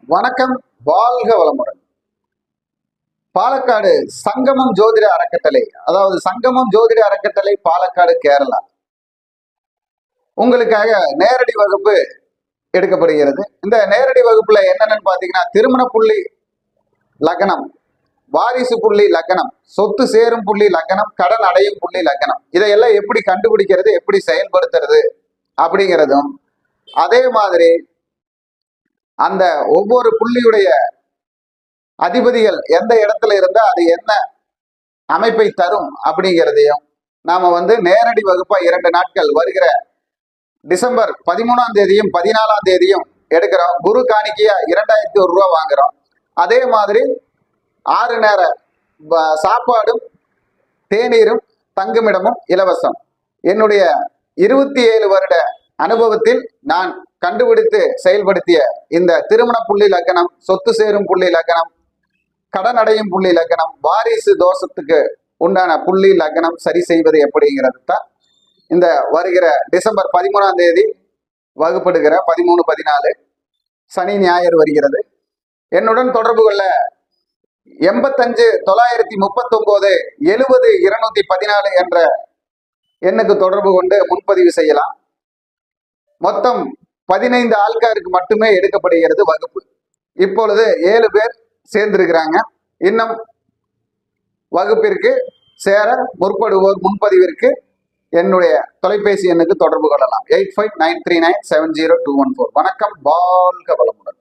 வணக்கம், வாழ்க வளமுடன். பாலக்காடு சங்கமம் ஜோதிட அறக்கட்டளை, அதாவது சங்கமம் ஜோதிட அறக்கட்டளை பாலக்காடு, கேரளா, உங்களுக்காக நேரடி வகுப்பு எடுக்கப்படுகிறது. இந்த நேரடி வகுப்புல என்னென்னு பாத்தீங்கன்னா, திருமண புள்ளி லக்னம், வாரிசு புள்ளி லக்னம், சொத்து சேரும் புள்ளி லக்னம், கடன் அடையும் புள்ளி லக்னம், இதையெல்லாம் எப்படி கண்டுபிடிக்கிறது, எப்படி செயல்படுத்துறது அப்படிங்கிறதும், அதே மாதிரி அந்த ஒவ்வொரு புள்ளியுடைய அதிபதிகள் எந்த இடத்துல இருந்தா அது என்ன அமைப்பை தரும் அப்படிங்கிறதையும் நாம நேரடி வகுப்பா 2 நாட்கள் வருகிற டிசம்பர் 13ஆம் தேதியும் 14ஆம் தேதியும் எடுக்கிறோம். குரு காணிக்கையா 2100 ரூபா வாங்குறோம். அதே மாதிரி 6 நேர சாப்பாடும் தேநீரும் தங்குமிடமும் இலவசம். என்னுடைய 27 வருட அனுபவத்தில் நான் கண்டுபிடித்து செயல்படுத்திய இந்த திருமண புள்ளி லக்னம், சொத்து சேரும் புள்ளி லக்னம், கடன் அடையும் புள்ளி லக்னம், வாரிசு தோஷத்துக்கு உண்டான புள்ளி லக்னம் சரி செய்வது எப்படிங்கிறது தான் இந்த வருகிற டிசம்பர் 13ஆம் தேதி வகுப்படுகிற 13, 14 சனி ஞாயிறு வருகிறது. என்னுடன் தொடர்பு கொள்ள 85 939 70 214 என்ற எண்ணுக்கு தொடர்பு கொண்டு முன்பதிவு செய்யலாம். மொத்தம் 15 ஆள்காருக்கு மட்டுமே எடுக்கப்படுகிறது வகுப்பு. இப்பொழுது 7 பேர் சேர்ந்திருக்கிறாங்க. இன்னும் வகுப்பிற்கு சேர முற்படுவோர் முன்பதிவிற்கு என்னுடைய தொலைபேசி எண்ணுக்கு தொடர்பு கொள்ளலாம். 8593970214. வணக்கம், வாழ்க வளமுடன்.